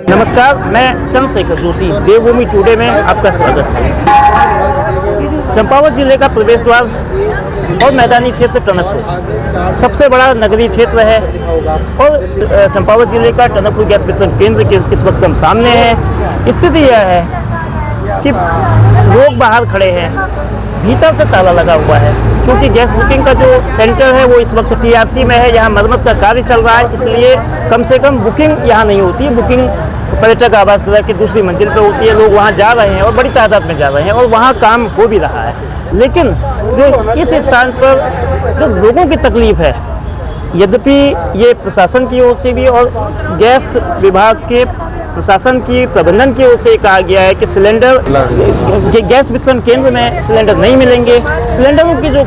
नमस्कार, मैं चंद्रशेखर जोशी, देवभूमि टुडे में आपका स्वागत है। चंपावत जिले का प्रवेश द्वार और मैदानी क्षेत्र टनकपुर सबसे बड़ा नगरीय क्षेत्र है और चंपावत जिले का टनकपुर गैस वितरण केंद्र के इस वक्त हम सामने हैं। स्थिति यह है कि लोग बाहर खड़े हैं, भीतर से ताला लगा हुआ है क्योंकि गैस बुकिंग का जो सेंटर है वो इस वक्त टीआरसी में है। यहाँ मरम्मत का कार्य चल रहा है, इसलिए कम से कम बुकिंग यहाँ नहीं होती है। बुकिंग पर्यटक आवास गृह की दूसरी मंजिल पर होती है। लोग वहाँ जा रहे हैं और बड़ी तादाद में जा रहे हैं और वहाँ काम हो भी रहा है। लेकिन जो इस स्थान पर जो लोगों की तकलीफ है, यद्यपि ये प्रशासन की ओर से भी और गैस विभाग के प्रशासन की प्रबंधन की ओर से कहा गया है कि सिलेंडर गैस वितरण केंद्र में सिलेंडर नहीं मिलेंगे। सिलेंडरों की जो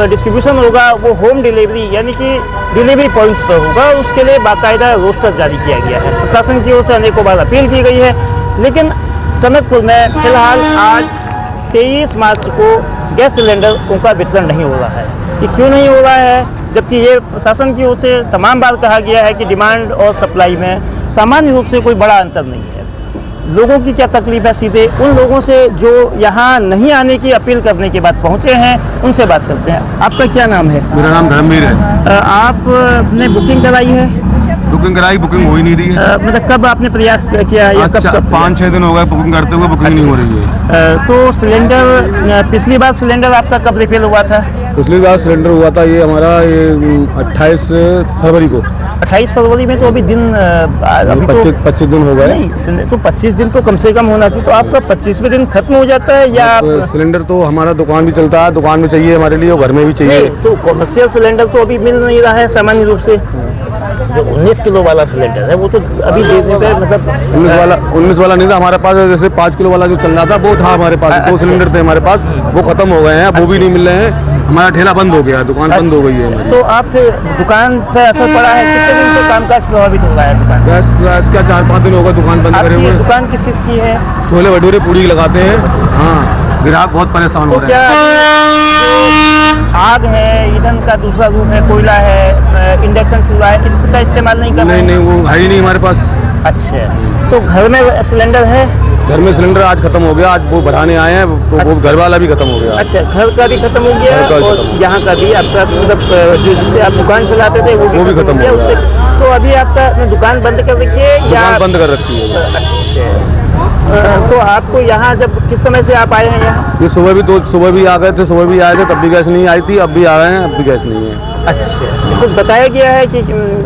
डिस्ट्रीब्यूशन होगा वो होम डिलीवरी यानी कि डिलीवरी पॉइंट्स पर होगा। उसके लिए बाकायदा रोस्टर जारी किया गया है। प्रशासन की ओर से अनेकों बार अपील की गई है, लेकिन टनकपुर में फिलहाल आज 23 मार्च को गैस सिलेंडरों का वितरण नहीं हो रहा है। ये क्यों नहीं हो रहा है, जबकि ये प्रशासन की ओर से तमाम बार कहा गया है कि डिमांड और सप्लाई में सामान्य रूप से कोई बड़ा अंतर नहीं है। लोगों की क्या तकलीफ है, सीधे उन लोगों से जो यहाँ नहीं आने की अपील करने के बाद पहुँचे हैं उनसे बात करते हैं। आपका क्या नाम है? मेरा नाम धर्मवीर है। आपने बुकिंग कराई है? बुकिंग कराई, बुकिंग हो ही नहीं रही है। मतलब कब आपने प्रयास किया या कब? 5-6 दिन हो गए बुकिंग करते हुए, बुकिंग नहीं हो रही है। तो सिलेंडर पिछली बार सिलेंडर आपका कब रिफिल हुआ था? पिछली बार सिलेंडर हुआ था ये हमारा 28 फरवरी को। 28 फरवरी में तो अभी दिन अभी 25 दिन हो गए। नहीं, तो 25 दिन तो कम से कम होना चाहिए। तो आपका 25वें दिन खत्म हो जाता है या सिलेंडर तो हमारा दुकान भी चलता है, दुकान में चाहिए हमारे लिए और घर में भी चाहिए। तो कॉमर्शियल सिलेंडर तो अभी मिल नहीं रहा है सामान्य रूप से। जो 19 किलो वाला सिलेंडर है वो तो अभी देने पे मतलब 19 वाला नहीं था हमारे पास। जैसे 5 किलो वाला जो चल रहा था वो था हमारे पास। 2 सिलेंडर थे हमारे पास, वो खत्म हो गए हैं, वो भी नहीं मिल रहे हैं। हमारा ठेला बंद हो गया, दुकान बंद हो गई है। तो आप दुकान पर असर पड़ा है? कितने दिन से कामकाज प्रभावित हो रहा है दुकान? गैस का 4-5 दिन होगा दुकान बंद करे हुए। दुकान किस चीज़ की है? छोले भटूरे पूड़ी लगाते हैं। हाँ, ग्राहक बहुत परेशान हो रहे हैं। आग है, ईंधन का दूसरा रूप है, कोयला है, इंडक्शन चूल्हा है, इसका इस्तेमाल नहीं कर रहे? नहीं, वो है ही नहीं हमारे पास। अच्छा, तो घर में सिलेंडर है? घर में सिलेंडर आज खत्म हो गया। आज वो भराने आए हैं तो वो घर वाला भी खत्म हो गया। अच्छा, घर का भी खत्म हो गया और यहाँ का भी आपका मतलब जिससे आप दुकान चलाते थे वो भी खत्म हो गया उससे। तो अभी आपका दुकान बंद कर रखी है या बंद कर रखी है? अच्छा, तो आपको यहाँ जब किस समय से आप आए हैं यहाँ? ये सुबह भी आ गए थे, सुबह भी आए थे, तब भी गैस नहीं आई थी। अब भी आ रहे हैं, अब भी गैस नहीं है। अच्छा, कुछ बताया गया है कि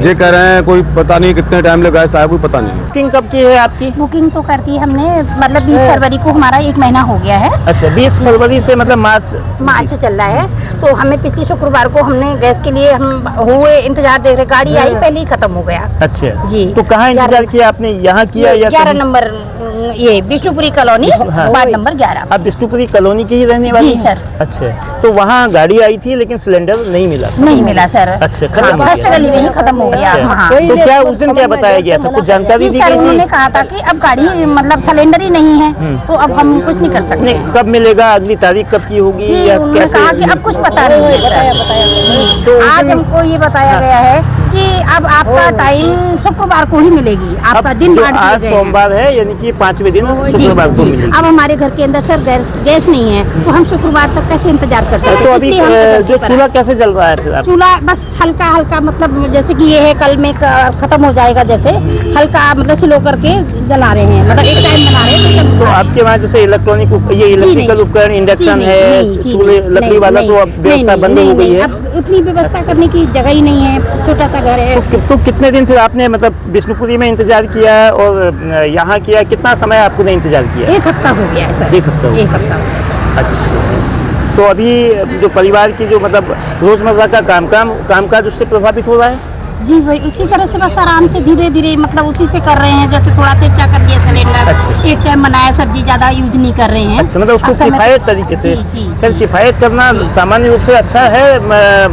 ये कह रहे हैं कोई पता नहीं कितने टाइम लगा गैस आया, कोई पता नहीं। बुकिंग कब की है आपकी? बुकिंग तो करती है हमने, मतलब 20 फरवरी को हमारा 1 महीना हो गया है। अच्छा, 20 फरवरी से मतलब मार्च से चल रहा है। तो हमें पिछले शुक्रवार को हमने गैस के लिए हम हुए इंतजार देख रहे, गाड़ी आई पहले ही खत्म हो गया। अच्छा जी, तो कहाँ इंतजार किया आपने? यहाँ किया या 11 नंबर ये विष्णुपुरी कॉलोनी, वार्ड नंबर 11। आप विष्णुपुरी कॉलोनी की ही रहने वाली? जी सर। अच्छा, तो वहाँ गाड़ी आई थी लेकिन सिलेंडर नहीं मिला सर। अच्छा, फर्स्ट गली में ही खत्म हो गया। तो क्या उस दिन क्या बताया गया था, कुछ जानकारी दी गई थी? उन्होंने कहा था कि अब गाड़ी मतलब सिलेंडर ही नहीं है तो अब हम कुछ नहीं कर सकते। कब मिलेगा, अगली तारीख कब की होगी? जी, उन्होंने कहा कि अब कुछ पता नहीं है सर। तो आज हमको ये बताया गया है कि अब आपका टाइम शुक्रवार को ही मिलेगी, आपका दिन बांट दिया आज सोमवार है यानी कि 5वें दिन शुक्रवार को मिलेगी। अब हमारे घर के अंदर सर गैस नहीं है तो हम शुक्रवार तक कैसे इंतजार कर सकते हैं? तो अभी जो चूल्हा कैसे जल रहा है? चूल्हा बस हल्का मतलब जैसे कि ये है, कल में खत्म हो जाएगा, जैसे हल्का मतलब स्लो करके जला रहे हैं, मतलब एक टाइम बना रहे हैं। तो आपके वहाँ जैसे इलेक्ट्रिकल उपकरण, इंडक्शन है, चूल्हे लकड़ी वाला, तो अब व्यवस्था बंद हो गई है? अब उतनी व्यवस्था करने की जगह ही नहीं है, छोटा सा घर है। तो कितने दिन फिर आपने मतलब विष्णुपुरी में इंतजार किया और यहाँ किया? कितना समय आपको ने इंतजार किया? 1 हफ्ता हो गया है सर। 1 हफ्ता हो गया सर। अच्छा, तो अभी जो परिवार की जो मतलब रोजमर्रा का कामकाज उससे प्रभावित हो रहा है? जी भाई, उसी तरह से बस आराम से धीरे धीरे मतलब उसी से कर रहे हैं। जैसे थोड़ा तिरछा कर लिया सिलेंडर। अच्छा। एक टाइम बनाया, सब्जी ज्यादा यूज नहीं कर रहे हैं। अच्छा, मतलब उसको किफायत तरीके से। जी, किफायत करना सामान्य रूप से अच्छा है,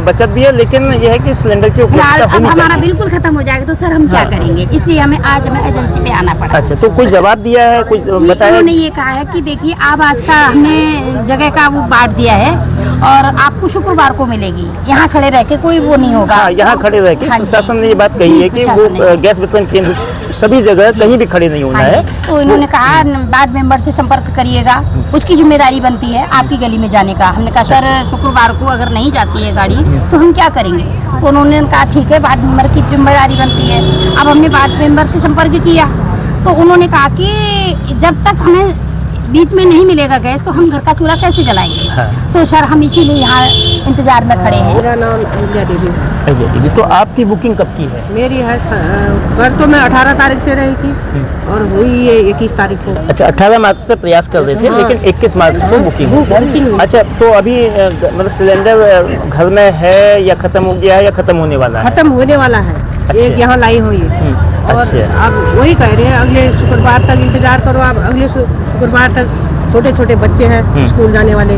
बचत भी है, लेकिन यह है कि सिलेंडर की उपलब्धता अब हमारा बिल्कुल खत्म हो जाएगा तो सर हम क्या करेंगे, इसलिए हमें आज एजेंसी पे आना पड़ा। अच्छा, तो कुछ जवाब दिया है, कुछ बताया? उन्होंने ये कहा है कि देखिए आप आज का हमने जगह का वो बांट दिया है और आपको शुक्रवार को मिलेगी। यहाँ खड़े रह के कोई वो नहीं होगा। हाँ, यहाँ खड़े रह के हाँ जी। प्रशासन ने ये बात कही है कि वो प्रशासन ने। गैस वितरण केंद्र सभी जगह कहीं भी खड़े नहीं होना हाँ है। जी, तो इन्होंने कहा वार्ड मेंबर से संपर्क करिएगा, उसकी जिम्मेदारी बनती है आपकी गली में जाने का। हमने कहा सर शुक्रवार को अगर नहीं जाती है गाड़ी तो हम क्या करेंगे? तो उन्होंने कहा ठीक है, वार्ड मेंबर की जिम्मेदारी बनती है। अब हमने वार्ड मेंबर से संपर्क किया तो उन्होंने कहा कि जब तक हमें बीच में नहीं मिलेगा गैस तो हम घर का चूल्हा कैसे जलाएंगे। हाँ। तो सर हम इसीलिए यहाँ इंतजार में खड़े हैं। मेरा नाम विजया देवी है। अजय दीदी, तो आपकी बुकिंग कब की है? मेरी है घर तो मैं 18 तारीख से रही थी और हुई ये 21 तारीख को। अच्छा, 18 मार्च से प्रयास कर रहे थे, हाँ। लेकिन 21 मार्च को बुकिंग हुई। बुकिंग हुई। अच्छा, तो अभी मतलब सिलेंडर घर में है या खत्म हो गया है या खत्म होने वाला है? खत्म होने वाला है। अच्छा। एक यहाँ लाई हुई है और अच्छा। अब वही कह रहे हैं अगले शुक्रवार तक इंतजार करो। अब अगले शुक्रवार तक छोटे छोटे बच्चे हैं स्कूल जाने वाले।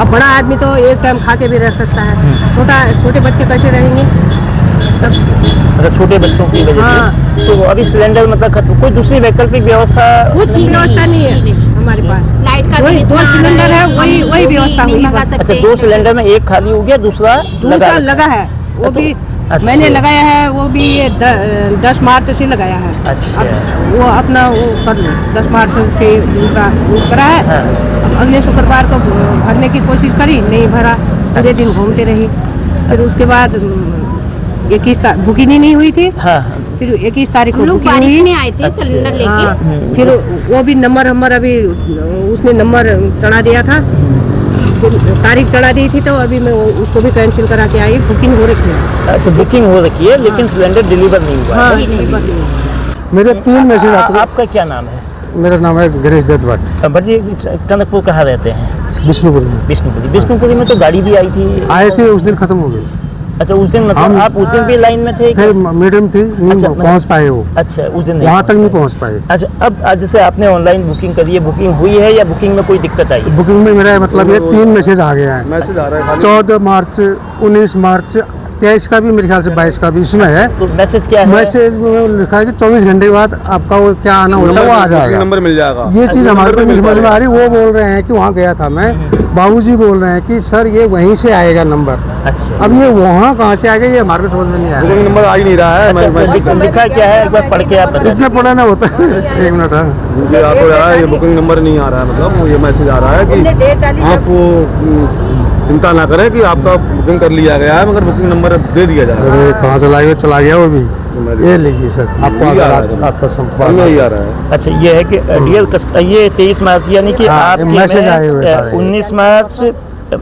अब बड़ा आदमी तो एक टाइम खा के भी रह सकता है, छोटे बच्चे कैसे रहेंगे? तब मतलब छोटे बच्चों की वजह हाँ। से तो अभी सिलेंडर मतलब खत्म, कोई दूसरी वैकल्पिक व्यवस्था? कुछ व्यवस्था नहीं है हमारे पास। लाइट का वही 2 सिलेंडर है, वही व्यवस्था हुई बस। अच्छा, 2 सिलेंडर में एक खाली हो गया, दूसरा दूसरा लगा है वो भी अच्छा। मैंने लगाया है, वो भी ये 10 मार्च से लगाया है। अच्छा। अब वो अपना वो कर लो, 10 मार्च से दूसरा यूज करा है। हाँ। अब अगले शुक्रवार को भरने की कोशिश करी, नहीं भरा, पूरे दिन घूमते रही। फिर उसके बाद 21 तारीख बुकिंग ही नहीं हुई थी। हाँ। फिर 21 तारीख को हम लोग बुकिंग बारिश हुई। में आए थे अच्छा। सिलेंडर लेके। हाँ, फिर वो भी नंबर अभी उसने नंबर चढ़ा दिया था, फिर तारीख चढ़ा दी थी तो अभी मैं उसको भी कैंसिल करा के आई। बुकिंग हो रखी है। अच्छा, बुकिंग हो रखी है लेकिन सिलेंडर डिलीवर नहीं हुआ हाँ, है। नहीं बदली। मेरे 3 मैसेज आ चुके। आपका क्या नाम है? मेरा नाम है गिरीश दत्त भट्ट, भट्ट जी, टनकपुर कहाँ रहते हैं? विष्णुपुर में। विष्णुपुरी में तो गाड़ी भी आई थी। आए थे, उस दिन खत्म हो गई अच्छा, उस दिन मतलब हम- आप उस दिन भी लाइन में थे थे, मीडियम थी, नहीं अच्छा, पहुंच पाए वो, अच्छा, उस दिन वहाँ तक नहीं पाए। पहुंच पाए। अच्छा, अब आज जैसे आपने ऑनलाइन बुकिंग करी है, बुकिंग हुई है या बुकिंग में कोई दिक्कत आई है? बुकिंग में मेरा मतलब ये 3 मैसेज आ गया है। मैसेज आ रहा है खाली। 14 मार्च, 19 मार्च, 23 का भी, मेरे ख्याल से 22 का भी इसमें है। तो मैसेज क्या है? मैसेज में लिखा है कि 24 घंटे के बाद आपका वो क्या आना होता है वो आ जाएगा। नंबर मिल जाएगा। ये चीज़ हमारे को नहीं समझ में आ रही। वो बोल रहे हैं कि वहाँ गया था मैं, बाबूजी बोल रहे हैं कि सर ये वहीं से आएगा नंबर। अच्छा, अब ये वहाँ कहाँ से आएगा ये हमारे को समझ में नहीं आ रहा। बुकिंग नंबर आ ही नहीं रहा है। अच्छा, लिखा क्या है एक बार पढ़ के आप बताइए। इतना पढ़ा ना होता है। 1 मिनट। हाँ, मुझे आपको यार ये बुकिंग नंबर नहीं आ रहा है, मतलब वो ये मैसेज आ रहा है हमने कि डेट डाली आप चिंता ना करें कि आपका बुकिंग कर लिया गया है, मगर बुकिंग नंबर दे दिया जाएगा। अरे कहाँ चला गया वो भी। ये लिखिए सर, आपको ये अगर आ रहा है। आपका समझ संपर्क में ही आ रहा है। अच्छा, ये है कि डियर ये 23 मार्च यानी कि हाँ, आपके मैसेज में, आए हुए सारे। 19 मार्च,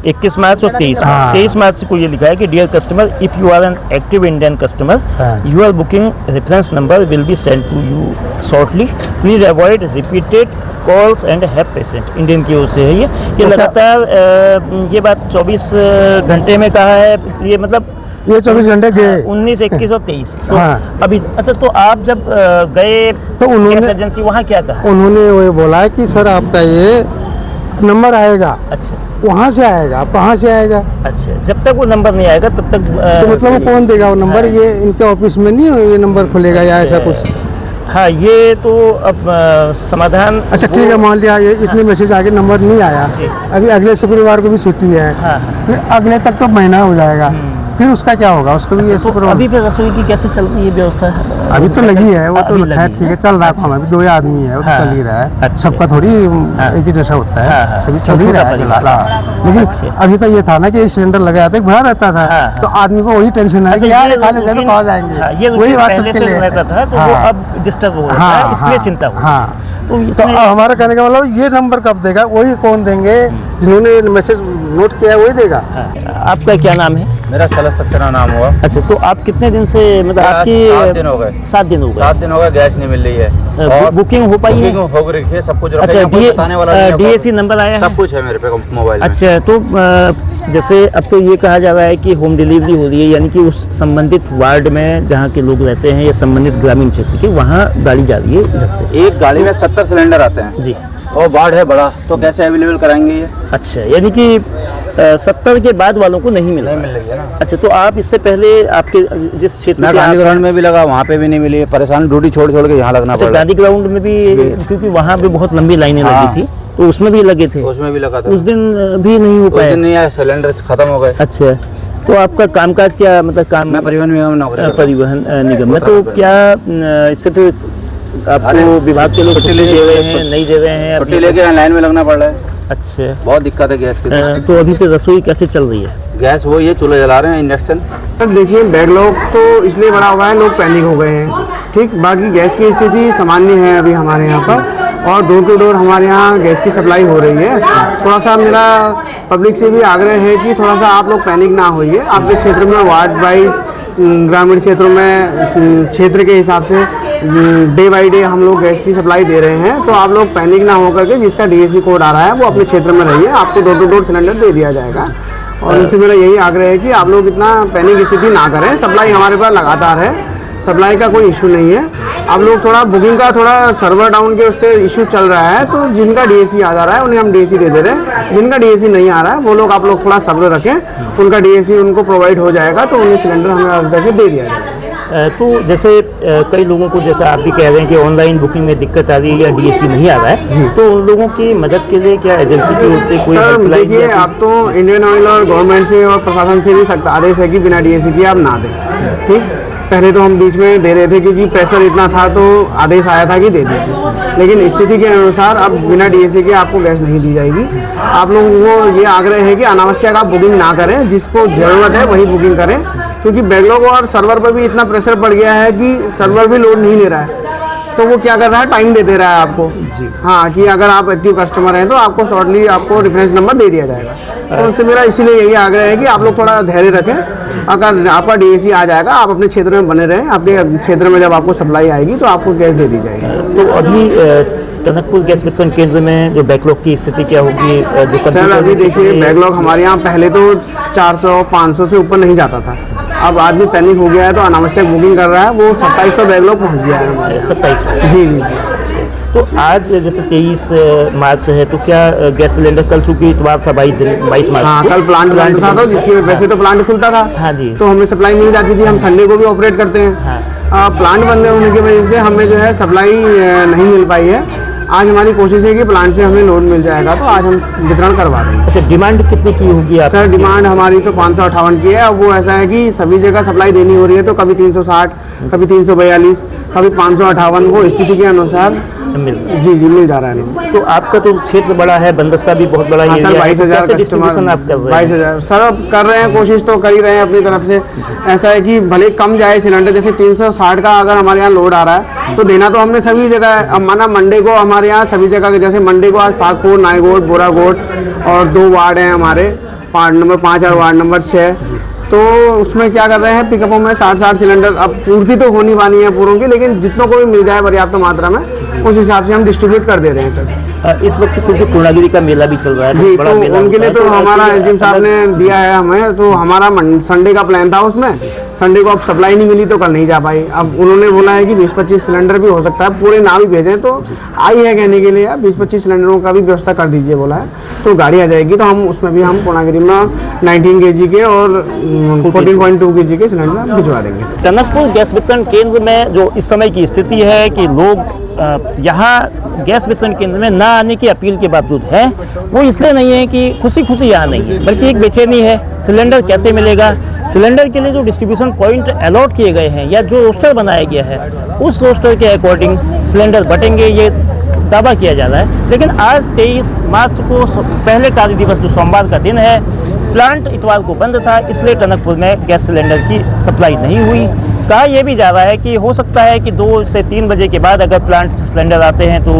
21 मार्च और 23 मार्च। हाँ। 23 मार्च को ये लिखा है कि dear customer, if you are an active Indian customer, हाँ। Your booking reference number will be send to you shortly, please avoid repeated calls and have patient. Indian की ओर से है ये क्या- लगातार ये बात 24 घंटे में कहा है, ये मतलब ये 24 घंटे गए। 19, 21 और 23 तो हाँ। अभी। अच्छा, तो आप जब गए तो उन्होंने- गैस एजेंसी, वहाँ क्या कहा? उन्होंने वो बोला है कि सर आपका ये नंबर आएगा, अच्छा, वहाँ से आएगा। आप कहाँ से आएगा? अच्छा, जब तक वो नंबर नहीं आएगा तब तक तो मतलब वो कौन देगा वो नंबर? हाँ। ये इनके ऑफिस में नहीं ये नंबर खुलेगा या ऐसा कुछ? हाँ, ये तो अब समाधान। अच्छा ठीक है, मान लिया ये इतने मैसेज आगे नंबर नहीं आया, जी। अभी अगले शुक्रवार को भी छुट्टी है, हाँ। फिर अगले तक तो महीना हो जाएगा, फिर उसका क्या होगा? उसको भी ये तो शुक्रवार अभी फिर रसोई की कैसे चल रही है व्यवस्था? अभी तो लगी है, वो तो अभी खैर लगी ठीक है, चल रहा है काम। अभी 2 आदमी है, वो तो हाँ, चल ही रहा है। अच्छा। सबका थोड़ी हाँ। एक ही जैसा होता हाँ, है, हाँ। सभी चल ही छोटा रहा है परिवार। फिलहाल। हाँ। लेकिन अच्छा। अभी तो ये था ना कि एक सिलेंडर लगाया था, एक भरा रहता था, हाँ, हाँ। तो आदमी को वही टेंशन है अच्छा, कि यार ये खा ले जाए तो रूटीन- कहाँ जाएंगे। हाँ, ये वही रूटीन बात पहले सबके से लिए रहता था, तो वो हाँ। अब डिस्टर्ब हो रहा हाँ, है, इसलिए हाँ, चिंता हो। हाँ। तो तो इसमें हमारा कहने का मतलब ये नंबर कब देगा? वही कौन देंगे जिन्होंने मैसेज नोट किया है वही देगा। हाँ, आपका क्या नाम है? मेरा सलत सक्सेना नाम हुआ। अच्छा, तो आप कितने दिन से मतलब मेरा आपकी 7 दिन हो गए। 7 दिन हो गए। 7 दिन हो गए, गैस नहीं मिल रही है और बुकिंग हो पाई है? बुकिंग हो रही है, सब कुछ रखा है, अच्छा, यहाँ कोई बताने वाला नहीं है। DAC नंबर आया है? सब कुछ है मेरे पे मोबाइल में। अच्छा, तो जैसे अब तो ये कहा जा रहा है कि होम डिलीवरी हो रही है, यानी कि उस संबंधित वार्ड में जहाँ के लोग रहते हैं या संबंधित ग्रामीण क्षेत्र के, वहाँ गाड़ी जा रही है इधर से। एक गाड़ी में 70 सिलेंडर आते हैं जी। और वार्ड है बड़ा, तो कैसे अवेलेबल कराएंगे ये? अच्छा, यानी कि 70 के बाद वालों को नहीं मिल नहीं रहा मिल है। रही है ना। अच्छा, तो आप इससे पहले आपके जिस क्षेत्र मैं के गांधी आप- ग्राउंड में भी लगा, वहाँ पे भी नहीं मिली। परेशान, ड्यूटी छोड़ छोड़ के यहाँ लगना अच्छा, पड़ रहा है। गांधी ग्राउंड में भी, क्योंकि वहाँ भी बहुत लंबी लाइनें हाँ। लगी थी। तो उसमें भी लगे थे? उसमें भी लगा था। उस दिन भी नहीं हो उस पाया? दिन नहीं आया, सिलेंडर खत्म हो गए। अच्छा, तो आपका कामकाज क्या, मतलब काम? मैं परिवहन निगम में नौकरी करता हूँ। परिवहन निगम में। तो क्या इससे फिर आपको विभाग के लोग छुट्टी दे रहे हैं, नहीं दे रहे हैं? छुट्टी लेके लाइन में लगना पड़ रहा है। अच्छा, बहुत दिक्कत है गैस की। तो अभी फिर रसोई कैसे चल रही है? गैस वो ये चूल्हा जला रहे हैं, इंडक्शन। सर देखिए, बैकलॉग तो इसलिए बड़ा हुआ है, लोग पैनिक हो गए हैं। ठीक, बाकी गैस की स्थिति सामान्य है अभी हमारे यहाँ पर, और डोर टू डोर हमारे यहाँ गैस की सप्लाई हो रही है। थोड़ा सा मेरा पब्लिक से भी आग्रह है कि थोड़ा सा आप लोग पैनिक ना होइए। आपके क्षेत्र में वार्ड वाइज, ग्रामीण क्षेत्रों में क्षेत्र के हिसाब से डे बाई डे हम लोग गैस की सप्लाई दे रहे हैं। तो आप लोग पैनिक ना होकर के, जिसका DAC कोड आ रहा है वो अपने क्षेत्र में रहिए, आपको डोर टू डोर सिलेंडर दे दिया जाएगा। और उनसे मेरा यही आग्रह है कि आप लोग इतना पैनिक स्थिति ना करें। सप्लाई हमारे पास लगातार है, सप्लाई का कोई इशू नहीं है। आप लोग थोड़ा बुकिंग का थोड़ा सर्वर डाउन के उससे इशू चल रहा है, तो जिनका DAC आ जा रहा है उन्हें हम DAC दे रहे हैं। जिनका DAC नहीं आ रहा है वो लोग, आप लोग थोड़ा सब्र रखें, उनका DAC उनको प्रोवाइड हो जाएगा, तो उन्हें सिलेंडर हमें से दे दिया जाएगा। तो जैसे कई लोगों को, जैसा आप भी कह रहे हैं कि ऑनलाइन बुकिंग में दिक्कत आ रही है या DAC नहीं आ रहा है, तो उन लोगों की मदद के लिए क्या एजेंसी की ओर से कोई सर हेल्पलाइन? देखिए, आप तो इंडियन ऑयल और गवर्नमेंट से और प्रशासन से भी सख्त आदेश है कि बिना DAC के आप ना दें। ठीक, पहले तो हम बीच में दे रहे थे क्योंकि प्रेशर इतना था, तो आदेश आया था कि दे दीजिए, लेकिन स्थिति के अनुसार अब बिना DAC के आपको गैस नहीं दी जाएगी। आप लोगों को ये आग्रह है कि अनावश्यक आप बुकिंग ना करें, जिसको ज़रूरत है वही बुकिंग करें, क्योंकि बैकलॉग और सर्वर पर भी इतना प्रेशर पड़ गया है कि सर्वर भी लोड नहीं ले रहा है। तो वो क्या कर रहा है, टाइम दे रहा है आपको जी, हाँ, कि अगर आप एक्टिव कस्टमर हैं तो आपको शॉर्टली आपको रेफरेंस नंबर दे दिया जाएगा। तो उनसे मेरा इसीलिए यही आग्रह है कि आप लोग थोड़ा धैर्य रखें। अगर आपका DAC आ जाएगा, आप अपने क्षेत्र में बने रहें, आपके क्षेत्र में जब आपको सप्लाई आएगी तो आपको गैस दे दी जाएगी। तो अभी टनकपुर गैस वितरण केंद्र में जो बैकलॉग की स्थिति क्या होगी? जो सर अभी देखिए, बैकलॉग हमारे यहाँ पहले तो 400-500 से ऊपर नहीं जाता था। अब आदमी पैनिक हो गया है तो अनावश्यक बुकिंग कर रहा है, वो 2700 बैकलॉग पहुँच गया है हमारे। 2700? जी जी। अच्छा, तो आज जैसे 23 मार्च है, तो क्या गैस सिलेंडर कल चूँकि इतवार था 22 मार्च? हाँ, कल प्लांट बंद था, तो जिसकी वैसे तो प्लांट खुलता था। हाँ जी। तो हमें सप्लाई मिल जाती थी, हम संडे को भी ऑपरेट करते हैं। हाँ। प्लांट बंद होने की वजह से हमें जो है सप्लाई नहीं मिल पाई है। आज हमारी कोशिश है कि प्लांट से हमें लोड मिल जाएगा, तो आज हम वितरण करवा देंगे। अच्छा, डिमांड कितनी की होगी आप? सर डिमांड हमारी तो 558 की है। अब वो ऐसा है कि सभी जगह सप्लाई देनी हो रही है, तो कभी 360, कभी 342, कभी 558, वो स्थिति के अनुसार मिल जी मिल जा रहा है। तो आपका तो क्षेत्र बड़ा है, बंदसा भी बहुत बड़ा हाँ, एरिया सर है, 22,000 कैसे डिस्ट्रीब्यूशन आप कर रहे हैं? 22,000 सर अब कर रहे हैं, कोशिश तो कर ही रहे हैं अपनी तरफ से। ऐसा है कि भले कम जाए सिलेंडर, जैसे 360 का अगर हमारे यहाँ लोड आ रहा है तो देना तो हमने सभी जगह है। अब माना मंडे को हमारे यहाँ सभी जगह, जैसे मंडे को आज फागपुर, नाईगोट, बोरागोट और 2 वार्ड हैं हमारे, वार्ड नंबर 5 और वार्ड नंबर 6। तो उसमें क्या कर रहे हैं, पिकअपों में 60 सिलेंडर। अब पूर्ति तो होनी वाली है पूरों की, लेकिन जितनों को भी मिल जाए पर्याप्त मात्रा में, उस हिसाब से हम डिस्ट्रीब्यूट कर दे रहे हैं सर। इस वक्त क्योंकि पूर्णागिरी का मेला भी चल रहा है, जी, बड़ा तो मेला उनके लिए होता है, तो हमारा SDM साहब ने दिया है हमें, तो हमारा संडे का प्लान था उसमें। संडे को अब सप्लाई नहीं मिली तो कल नहीं जा पाई। अब उन्होंने बोला है कि 20-25 सिलेंडर भी हो सकता है, पूरे ना भी भेजें, तो आई है कहने के लिए 20-25 सिलेंडरों का भी व्यवस्था कर दीजिए बोला है। तो गाड़ी आ जाएगी, तो हम उसमें भी हम पूर्णागिरी में 19 kg के और 14.2 kg के सिलेंडर भिजवा देंगे। टनकपुर गैस वितरण केंद्र में जो इस समय की स्थिति है कि लोग यहाँ गैस वितरण केंद्र में ना आने की अपील के बावजूद है, वो इसलिए नहीं है कि खुशी यहाँ नहीं है, बल्कि एक बेचैनी है। सिलेंडर कैसे मिलेगा? सिलेंडर के लिए जो डिस्ट्रीब्यूशन पॉइंट अलॉट किए गए हैं या जो रोस्टर बनाया गया है, उस रोस्टर के अकॉर्डिंग सिलेंडर बटेंगे, ये दावा किया जा रहा है। लेकिन आज 23 मार्च को पहले कार्य दिवस जो सोमवार का दिन है, प्लांट इतवार को बंद था, इसलिए टनकपुर में गैस सिलेंडर की सप्लाई नहीं हुई। कहा यह भी जा रहा है कि हो सकता है कि 2 से 3 बजे के बाद अगर प्लांट से सिलेंडर आते हैं तो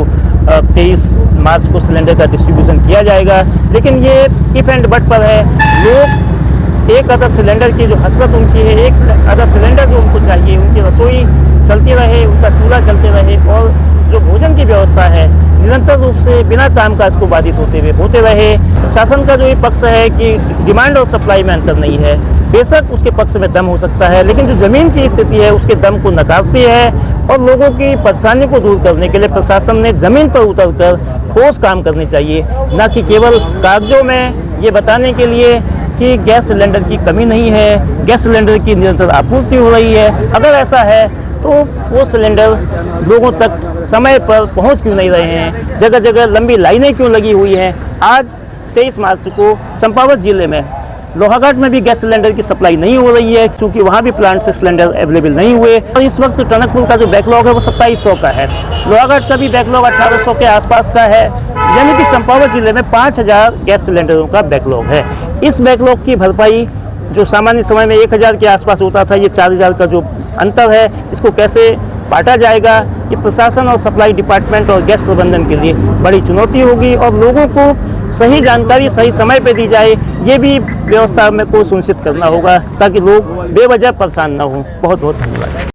23 मार्च को सिलेंडर का डिस्ट्रीब्यूशन किया जाएगा। लेकिन ये इफ एंड बट पर है। लोग एक अदद सिलेंडर की जो हसरत उनकी है, एक अदद सिलेंडर जो उनको चाहिए, उनकी रसोई चलती रहे, उनका चूल्हा चलते रहे, और जो भोजन की व्यवस्था है निरंतर रूप से बिना कामकाज को बाधित होते रहे। शासन का जो ये पक्ष है कि डिमांड और सप्लाई में अंतर नहीं है, बेशक उसके पक्ष में दम हो सकता है, लेकिन जो ज़मीन की स्थिति है उसके दम को नकारती है। और लोगों की परेशानी को दूर करने के लिए प्रशासन ने ज़मीन पर उतरकर ठोस काम करने चाहिए, न कि केवल कागजों में ये बताने के लिए कि गैस सिलेंडर की कमी नहीं है, गैस सिलेंडर की निरंतर आपूर्ति हो रही है। अगर ऐसा है तो वो सिलेंडर लोगों तक समय पर पहुंच क्यों नहीं रहे हैं, जगह जगह लंबी लाइनें क्यों लगी हुई हैं। आज 23 मार्च को चंपावत जिले में लोहाघाट में भी गैस सिलेंडर की सप्लाई नहीं हो रही है, क्योंकि वहाँ भी प्लांट से सिलेंडर अवेलेबल नहीं हुए। और इस वक्त टनकपुर का जो बैकलॉग है वो 2700 का है, लोहाघाट का भी बैकलॉग 1800 के आसपास का है, यानी कि चंपावत जिले में 5000 गैस सिलेंडरों का बैकलॉग है। इस बैकलॉग की भरपाई जो सामान्य समय में 1000 के आसपास होता था, ये 4000 का जो अंतर है, इसको कैसे बांटा जाएगा, ये प्रशासन और सप्लाई डिपार्टमेंट और गैस प्रबंधन के लिए बड़ी चुनौती होगी। और लोगों को सही जानकारी सही समय पे दी जाए, ये भी व्यवस्था में को सुनिश्चित करना होगा, ताकि लोग बेवजह परेशान ना हों। बहुत बहुत धन्यवाद।